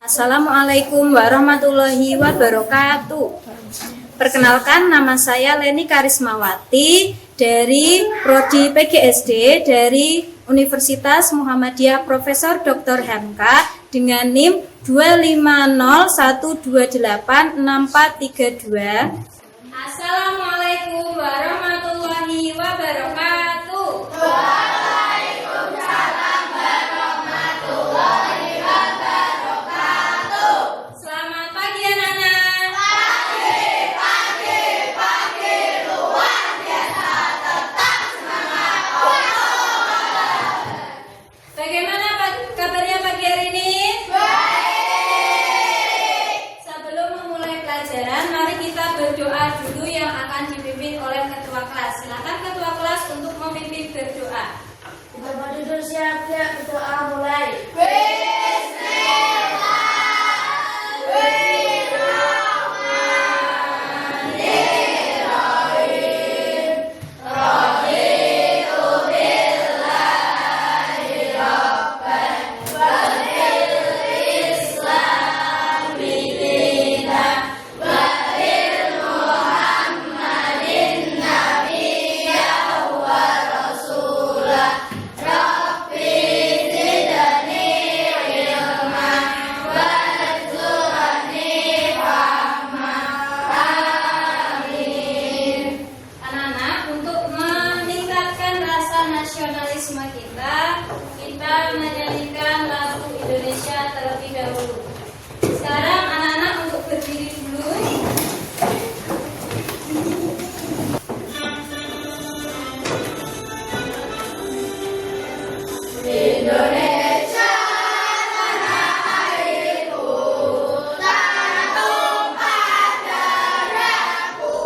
Assalamualaikum warahmatullahi wabarakatuh. Perkenalkan, nama saya Leni Karismawati dari Prodi PGSD dari Universitas Muhammadiyah Profesor Dr. Hamka dengan NIM 250128642. Assalamualaikum warahmatullahi wabarakatuh. Waalaikumsalam warahmatullahi wabarakatuh. Selamat pagi anak-anak. Pagi luar biasa, tetap semangat untuk. Bagaimana kabarnya pagi hari ini? Baik. Sebelum memulai pelajaran, mari kita berdoa dulu yang akan dipimpin oleh ketua kelas. Silakan ketua kelas untuk memimpin berdoa. Bapak duduk siap ya, berdoa mulai. Anak-anak, untuk meningkatkan rasa nasionalisme kita menyanyikan lagu Indonesia terlebih dahulu. Sekarang anak-anak untuk berdiri dulu. Indonesia tanah airku, tanah tumpah darahku.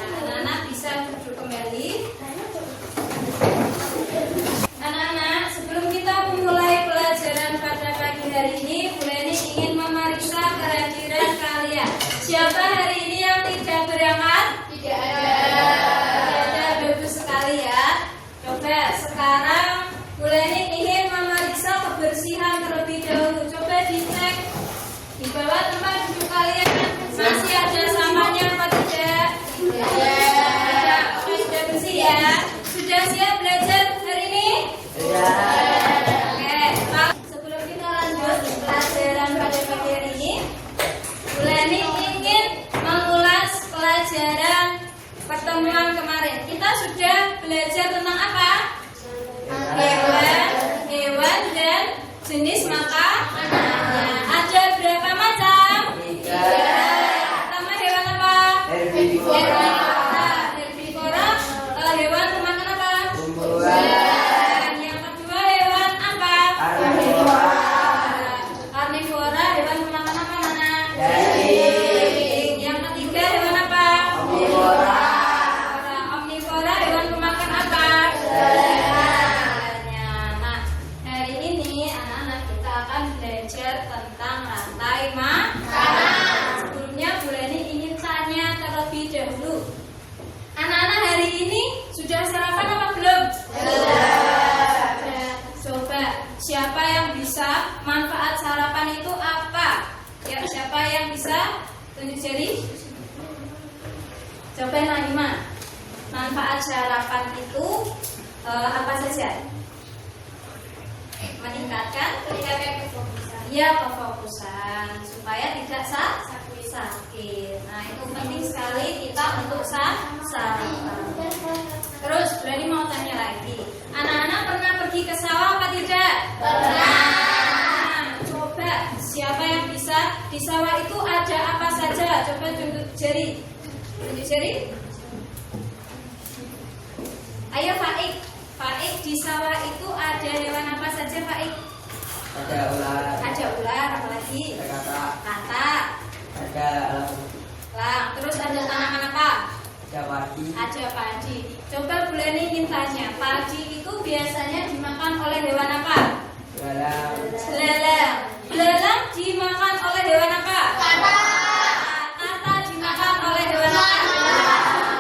Anak-anak bisa duduk kembali. Anak-anak, sebelum kita memulai pelajaran pada pagi hari ini, Bu Leni ingin memeriksa kehadiran kalian. Siapa hari ini yang tidak berangkat? Tidak Tidak ada, bagus sekali ya. Coba sekarang Bu Leni ingin memeriksa kebersihan terlebih dahulu. Coba dicek di bawah tempat duduk kalian masih ada sampahnya apa tidak? Tidak. Oke, sudah bersih ya. Sudah siap belajar hari ini? Oke, sebelum kita lanjut pelajaran pada pagi hari ini, Bu Leni ingin mengulas pelajaran pertemuan kemarin. Kita sudah belajar tentang apa? Hewan dan jenis makanannya. Ada berapa macam? 3. Pertama hewan apa? Herbivora. Herbivora, hewan pemakan apa? Tumbuhan. Yang kedua hewan apa? Karnivora, hewan pemakan apa mana? Daging. Yang ketiga hewan apa? Omnivora, hewan pemakan apa? Nah, hari ini anak-anak kita akan belajar tentang rantai makanan. Sebelumnya Bu Leni ingin tanya terlebih dahulu. Anak-anak hari ini sudah sarapan apa belum? Sudah. Coba siapa yang bisa manfaat sarapan itu apa? Ya, siapa yang bisa tunjuk jari? Coba Naima. Manfaat sarapan itu apa saja? Meningkatkan kefokusan supaya tidak sakit. Nah, itu penting sekali kita untuk sarapan. Terus Berani mau tanya lagi, anak-anak pernah pergi ke sawah apa tidak? Pernah. Coba siapa yang bisa di sawah itu ada apa saja? Coba tunjuk jari. Tunjuk jari. Ayo Faik. Faik, di sawah itu ada hewan apa saja Faik? Ada ular, Ada ular, apa lagi? ada Katak, ada lang. Terus ada tanaman apa? ada padi, Ada padi. Coba Bu Leni ingin tanya, padi itu biasanya dimakan oleh hewan apa? belalang, Belalang. Belalang dimakan oleh hewan apa? Kata dimakan oleh hewan apa?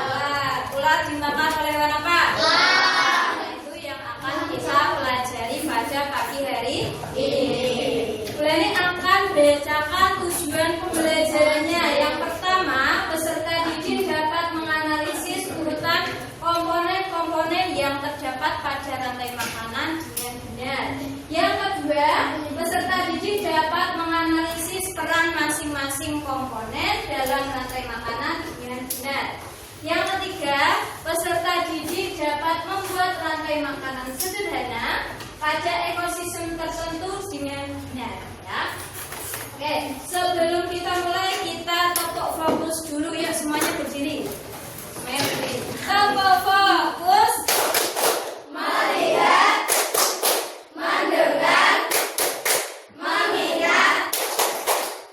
Ular. Ular dimakan oleh hewan apa? Itu yang akan kita pelajari pada pagi hari ini. Bu Leni akan pada rantai makanan dengan benar. Yang kedua, peserta didik dapat menganalisis peran masing-masing komponen dalam rantai makanan dengan benar. Yang ketiga, peserta didik dapat membuat rantai makanan sederhana pada ekosistem tertentu dengan benar. Ya. Oke, sebelum kita mulai, kita tepuk fokus dulu ya, semuanya berdiri. Semuanya berdiri. Tepuk fokus. Melihat, mendengar, mengingat,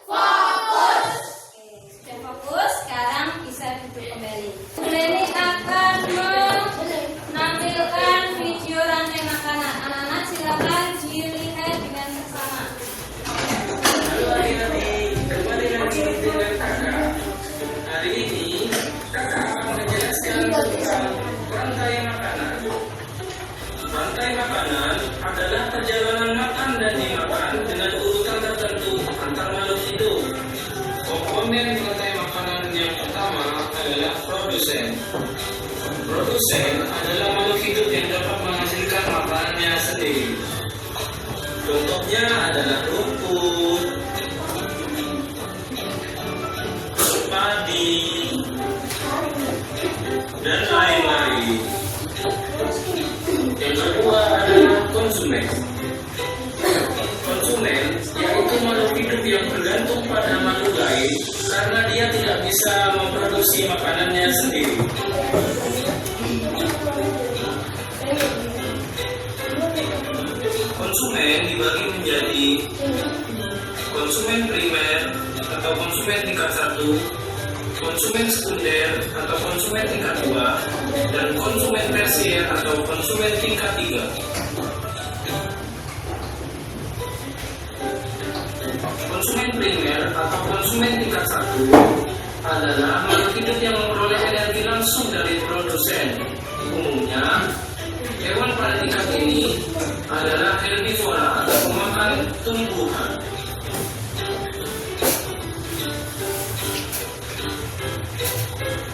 fokus. Oke, sudah fokus, sekarang bisa duduk kembali. Ini akan menampilkan video rantai makanan. Anak-anak silakan dilihat dengan bersama. Halo adik-adik, kembali lagi dengan kakak. Hari ini kakak akan menjelaskan tentang rantai makanan. Rantai makanan adalah perjalanan makan dan dimakan dengan urutan tertentu antar makhluk hidup. Komponen rantai makanan yang pertama adalah produsen. Produsen adalah makhluk hidup yang dapat menghasilkan makanannya sendiri. Contohnya adalah rumput, padi, dan lain-lain. Yang kedua adalah konsumen. Konsumen yaitu makhluk hidup yang bergantung pada makhluk lain karena dia tidak bisa memproduksi makanannya sendiri. Konsumen dibagi menjadi konsumen primer atau konsumen tingkat 1, konsumen sekunder atau konsumen tingkat 2, dan konsumen tersier atau konsumen tingkat 3. Konsumen primer atau konsumen tingkat 1 adalah makhluk hidup yang memperoleh energi langsung dari produsen. Umumnya, hewan pada tingkat ini adalah herbivora atau pemakan tumbuhan.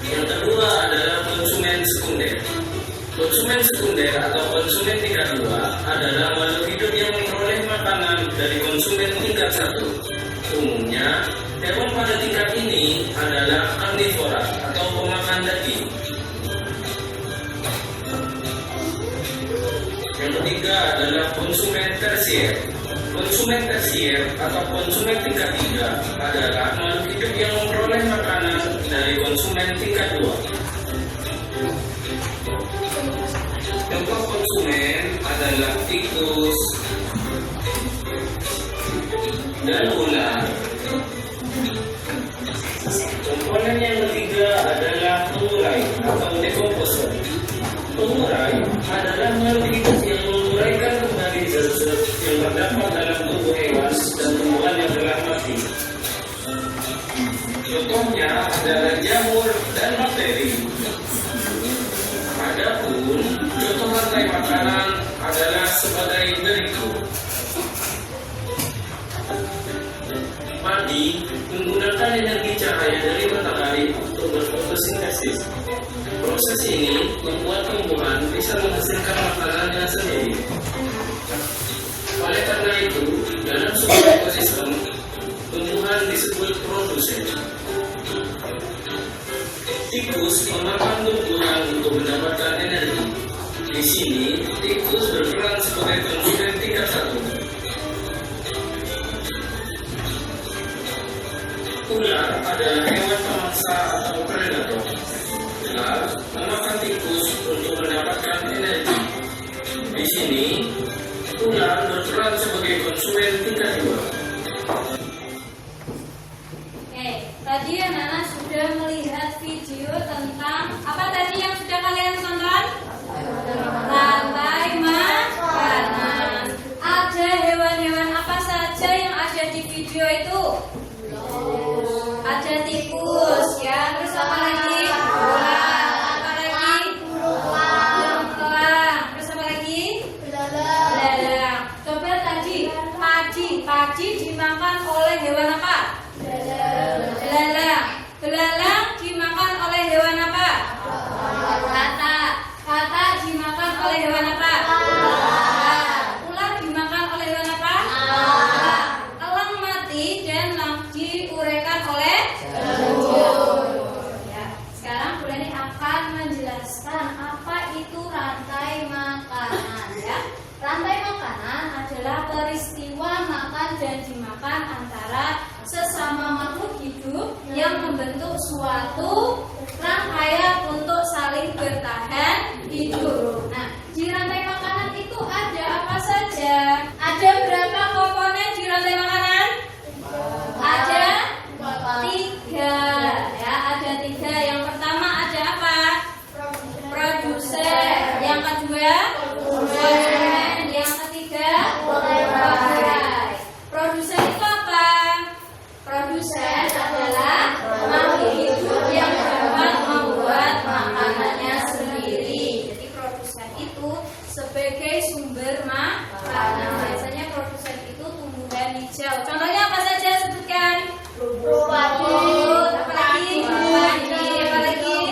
Yang kedua adalah konsumen sekunder. Konsumen sekunder atau konsumen tingkat 2 adalah makhluk hidup yang memperoleh makanan dari konsumen tingkat 1. Umumnya, hewan pada tingkat ini adalah karnivora atau pemakan daging. Yang ketiga adalah konsumen tersier. Konsumen tersier atau konsumen tingkat 3 adalah makhluk hidup yang memperoleh makanan dari konsumen tingkat 2. Contoh konsumen adalah tikus dan ular. Komponen yang ketiga adalah pengurai atau decomposer. Pengurai adalah makhluk hidup yang menguraikan kembali zat-zat yang terdapat dalam tubuh hewan dan tumbuhan yang telah mati. Contohnya adalah jamur dan bakteri. Adapun contoh rantai makanan adalah sebagai berikut. Padi menggunakan energi cahaya dari matahari untuk berfotosintesis. Proses ini membuat tumbuhan bisa menghasilkan makanannya sendiri. Oleh karena itu, dalam sebuah ekosistem, tumbuhan disebut produsen. Tikus memakan tumbuhan untuk mendapatkan energi. Di sini, tikus berperan sebagai konsumen tingkat 1. Ular adalah hewan pemangsa atau predator. Ular memakan tikus untuk mendapatkan energi. Di sini, ular berperan sebagai konsumen tingkat 2. Oke, tadi anak-anak sudah melihat video tentang apa tadi yang sudah kalian tonton? Rantai makanan. Ada hewan-hewan apa saja yang ada di video itu? Ada tikus, ya. Terus apa lagi? Ular. Apa lagi? Beruang. Terus apa lagi? Belalang. Coba tadi padi dimakan oleh hewan apa? Belalang. Belalang dimakan oleh hewan apa? Kata dimakan oleh hewan apa? dimakan antara sesama makhluk hidup yang membentuk suatu rangkaian untuk saling bertahan hidup. Nah, di rantai makanan itu ada apa saja? Ada berapa komponen di rantai makanan? Ada 3 ya, ada 3. Yang pertama ada apa? Produsen. Yang kedua konsumen. Yang ketiga pemakai. Produsen itu apa? Produsen adalah makhluk hidup yang dapat membuat makanannya sendiri. Jadi produsen itu sebagai sumber makanan. Biasanya produsen itu tumbuhan hijau. Contohnya apa saja, sebutkan? Rumput. Apa lagi? Apa lagi?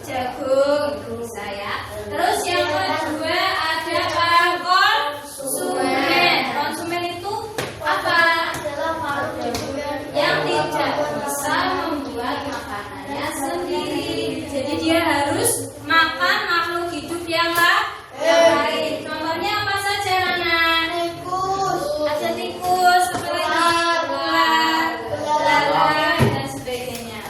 Jagung, itu bisa ya. Terus yang kedua ada konsumen. Konsumen itu apa? Adalah makhluk hidup Yang tidak bisa membuat makanannya sendiri. Jadi dia harus makan makhluk hidup yang lain. Contohnya apa saja, Nana? tikus. Ada tikus, apa lagi? Ular, belalang, dan sebagainya.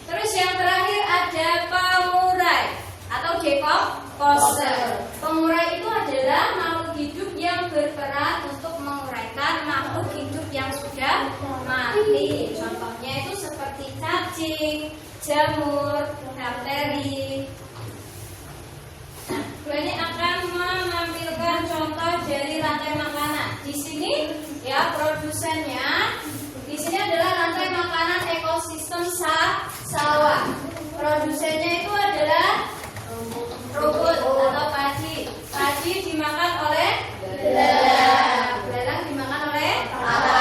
Terus yang terakhir ada pengurai atau decomposer. Pengurai itu adalah makhluk hidup yang berperan untuk menguraikan makhluk hidup yang sudah mati. Contohnya itu seperti cacing, jamur, bakteri. Nah, gue ini akan menampilkan contoh dari rantai makanan. Di sini ya produsennya. Di sini adalah rantai makanan ekosistem sawah. Produsennya itu adalah rumput atau padi. Padi dimakan oleh belalang. Belalang dimakan oleh Ata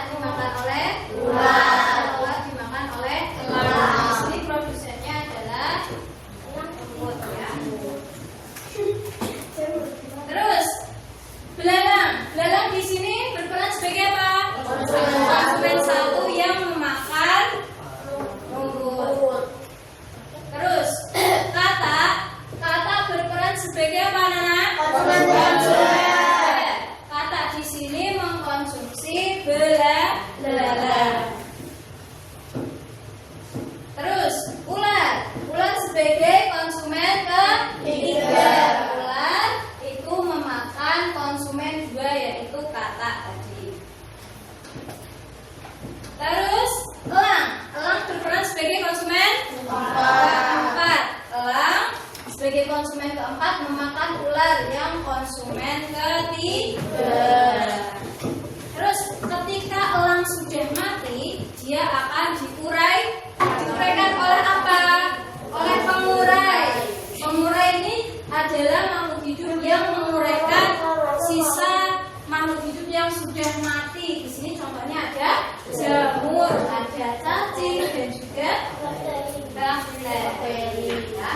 dimakan oleh ular dimakan oleh elang. Di sini produsennya adalah rumput ya. Terus belalang di sini berperan sebagai apa? Konsumen satu yang memakan rumput. Terus kata berperan sebagai apa, Nana? Konsumen. Kata di sini mengkonsumsi belalang. Terus ular sebagai konsumen ketiga. Ular itu memakan konsumen 2 yaitu kata tadi. Terus elang berperan sebagai konsumen keempat. Elang sebagai konsumen keempat memakan ular yang konsumen ketiga. Terus ketika elang sudah mati, dia akan diuraikan oleh apa? Oleh pengurai. Pengurai ini adalah makhluk hidup yang menguraikan sisa makhluk hidup yang sudah mati. Di sini contohnya ada jamur, ada cacing dan juga bakteri. Ya.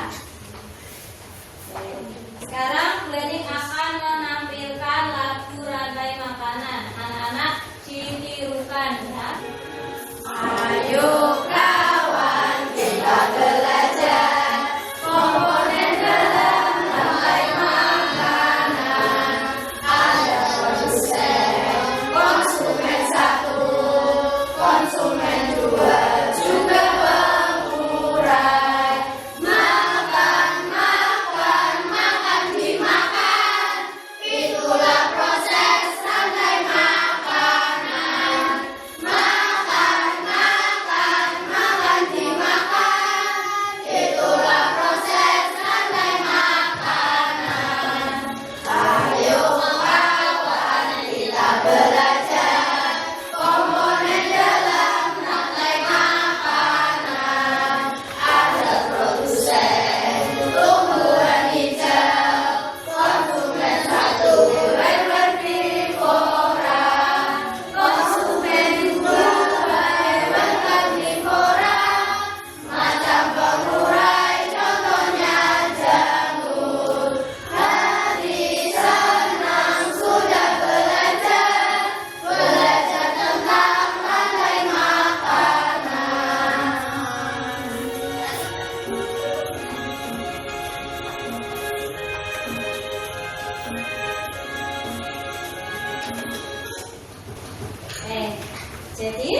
Sekarang Glenning akan menampilkan lagu rantai makanan. Anak-anak ditirukan ya. Ayo kawan kita belajar komponen dalam rantai makanan. Ada produsen, konsumen 1, konsumen 2, juga pengurai. Makan dimakan. Itulah proses rantai makanan. Jadi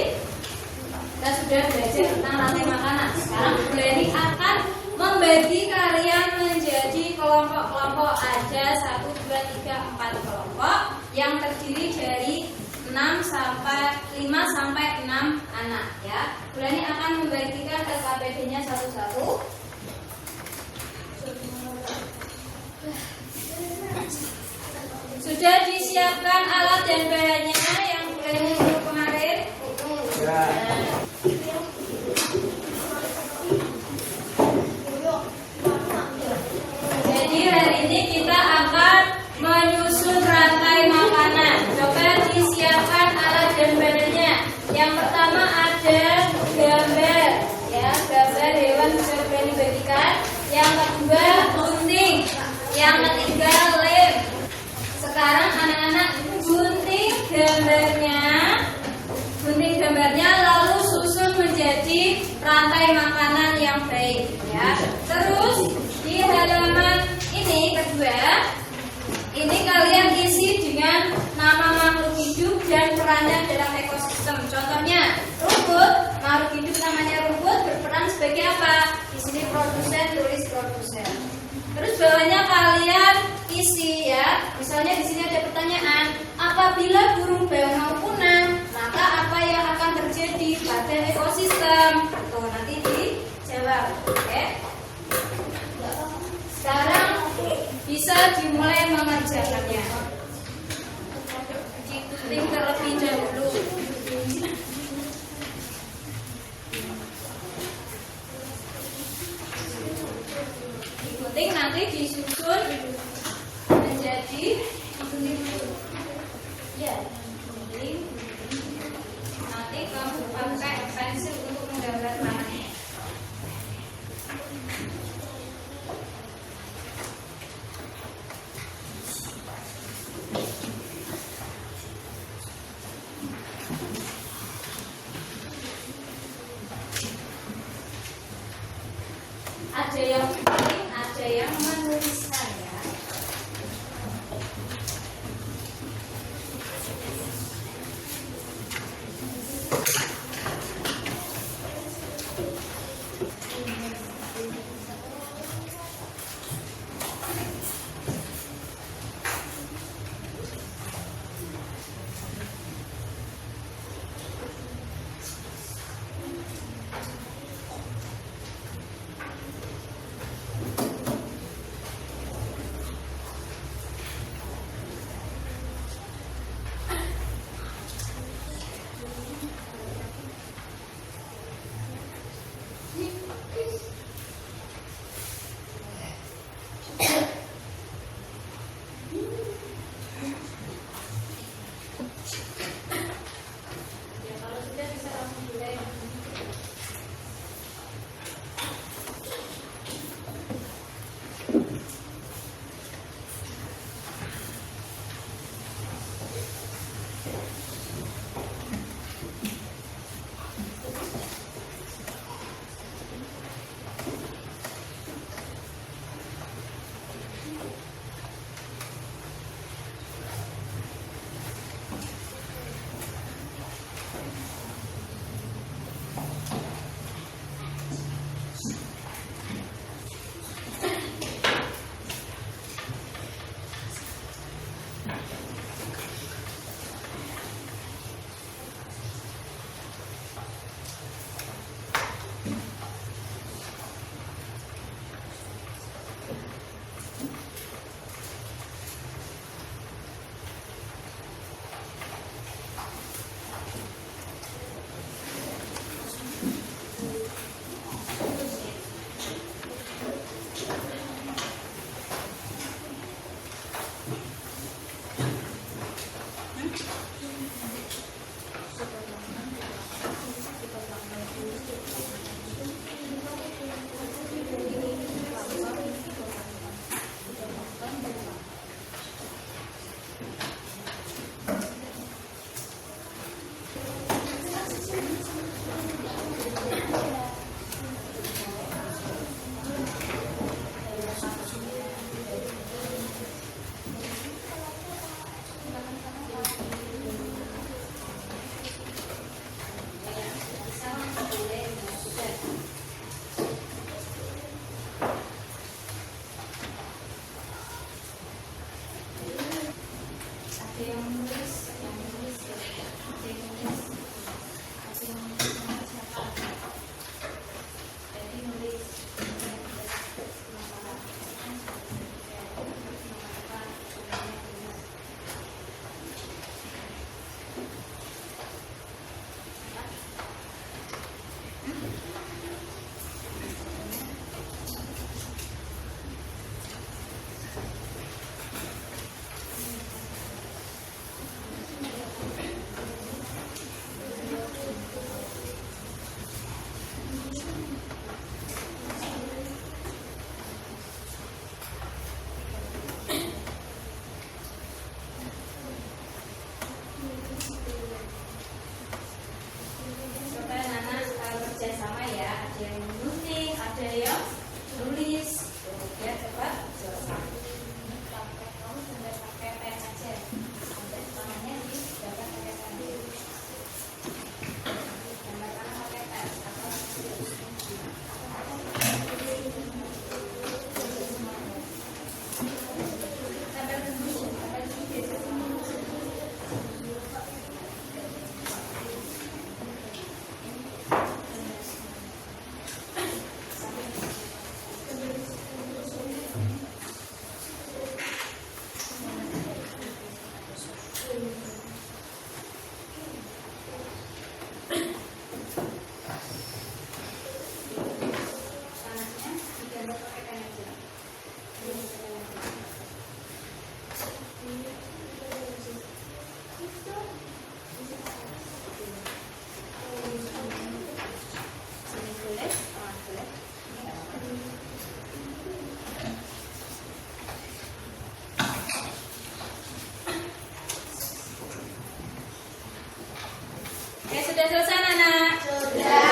kita sudah belajar tentang rantai makanan. Sekarang Bu Leni akan membagi kalian menjadi kelompok-kelompok. Ada 1, 2, 3, 4 kelompok yang terdiri dari 5 sampai 6 anak ya. Bu Leni akan membagikan LKPD-nya satu-satu. Sudah disiapkan alat dan bahannya yang Bu Leni suruh kemarin? Ya. Jadi hari ini kita akan menyusun rantai makanan. Coba disiapkan alat dan bahannya. Yang pertama ada gambar, ya gambar hewan bisa Leni bagikan. Yang kedua gunting. Yang ketiga lem. Sekarang anak-anak gunting gambarnya lalu susun menjadi rantai makanan yang baik ya. Terus di halaman ini kedua, ini kalian isi dengan nama makhluk hidup dan perannya dalam ekosistem. Contohnya rumput, makhluk hidup namanya rumput berperan sebagai apa? Di sini produsen, tulis produsen. Terus bawahnya kalian isi ya. Misalnya di sini ada pertanyaan, apabila burung bangau punah, maka apa yang akan terjadi pada ekosistem? Tuh nanti dijawab. Oke. Sekarang bisa dimulai mengerjakannya. Digunting terlebih dahulu. Digunting nanti disusun menjadi ya, gunting. Nanti kamu pakai pensil untuk menggambar tangannya. Ada yang gunting, ada yang menuliskan ya. Oke, sudah selesai anak? Sudah.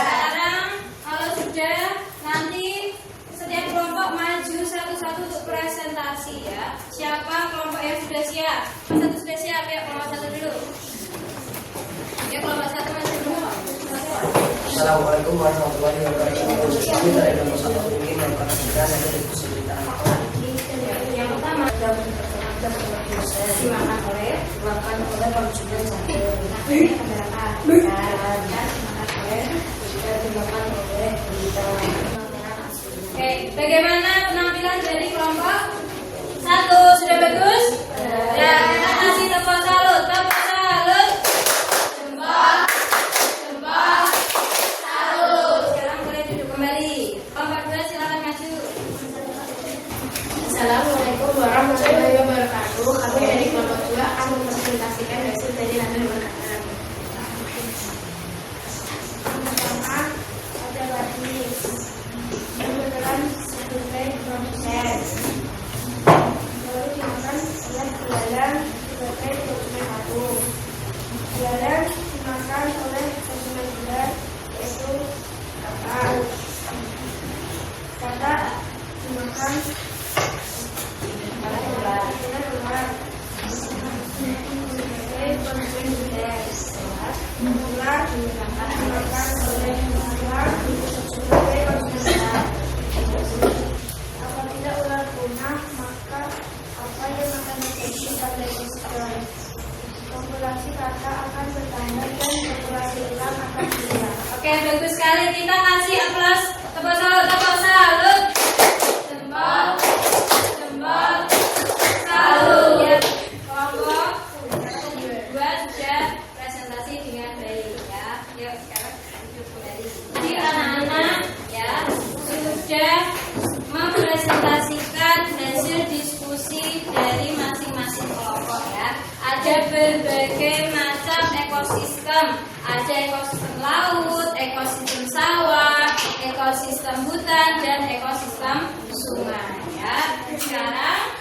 Sekarang kalau sudah, nanti setiap kelompok maju satu-satu untuk presentasi ya. Siapa kelompok yang sudah siap? Kelompok satu sudah siap ya, kelompok satu dulu. Ya, kelompok satu maju dulu. Assalamualaikum warahmatullahi wabarakatuh. Kami dari nomor 1 ini melakukan kegiatan yang diskusi kita. Yang pertama, Dimakan oleh konsumen satu. Dimakan oleh kita. Oke, bagaimana penampilan dari kelompok satu? Sudah bagus? Ya, kita kasih tepuk salut. Tepuk salut. Jempol. Jempol. Salut. Sekarang boleh duduk kembali. Kelompok 2 silakan maju. Assalamualaikum warahmatullahi wabarakatuh. Kami dari kelompok 2 akan mempresentasikan hasil dari latihan berkata. Pertama, ada lagi pembentukan survei proses. Lalu dimakan oleh belalang sebagai konsumen satu. Belalang dimakan oleh konsumen 2 yaitu kakak. Kakak dimakan apabila ular punah, maka apa yang akan terjadi pada ekosistem? Populasi kakak akan bertambah dan populasi ular akan hilang. Oke, bagus sekali. Kita kasih aplaus. Tepuk salut. Tepuk salut. Jempol. Jempol. Salut. Ya, kelompok 2 sudah presentasi dengan baik ya. Yuk, sekarang duduk kembali. Jadi anak-anak ya sudah mempresentasikan hasil diskusi dari masing-masing kelompok ya. Ada berbagai macam ekosistem. Ada ekosistem laut, ekosistem sawah, ekosistem hutan, dan ekosistem sungai ya. Sekarang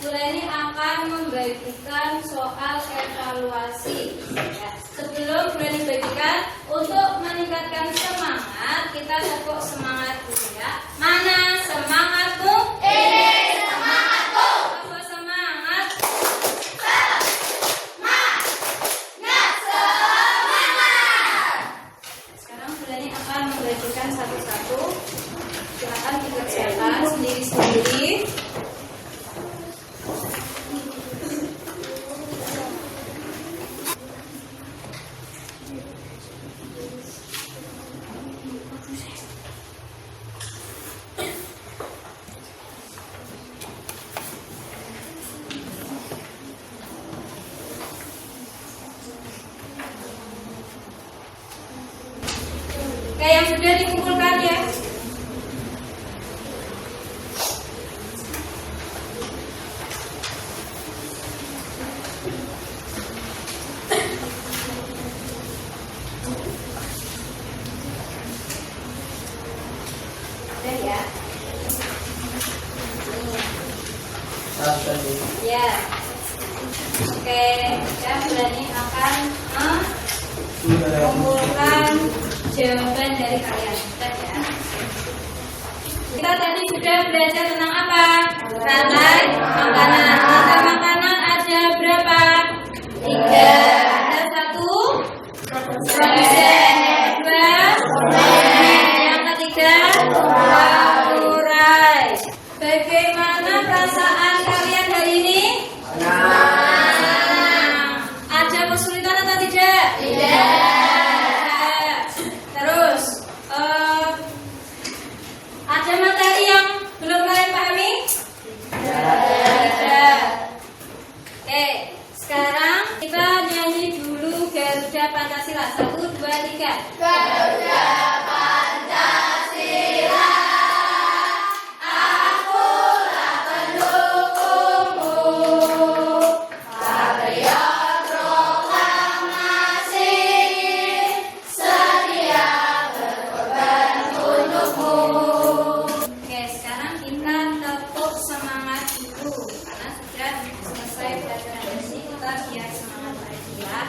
Buleni akan membagikan soal evaluasi ya. Sebelum Buleni bagikan, untuk meningkatkan semangat, kita tepuk semangat dulu ya. Mana semangatmu? Ini semangatku. Tepuk semangat. Semangat. Sekarang Buleni akan membagikan satu-satu. Silakan dikerjakan sendiri-sendiri. Oke, yang sudah dikumpulkan ya. Udah ya. Ya. Oke, ya Buleni akan mengumpulkan jawaban dari kalian. Ya. Kita tadi sudah belajar tentang apa? Rantai makanan. Rantai makanan ada berapa? 3. Ada 1 produsen, 2 yang ketiga urai. Bagaimana perasaan kalian hari ini? Ada kesulitan atau tidak? Tidak. Terus ada materi yang belum kalian pahami? Tidak. Oke, sekarang kita nyanyi dulu Garuda Pancasila. 1, 2, 3. Garuda Pancasila. Akulah pendukungmu. Patriot proklamasi. Sedia berkorban untukmu. Oke, sekarang kita tepuk semangat dulu karena sudah selesai pelajaran ini. Kita biar semangat lagi ya.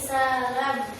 Waalaikumsalam.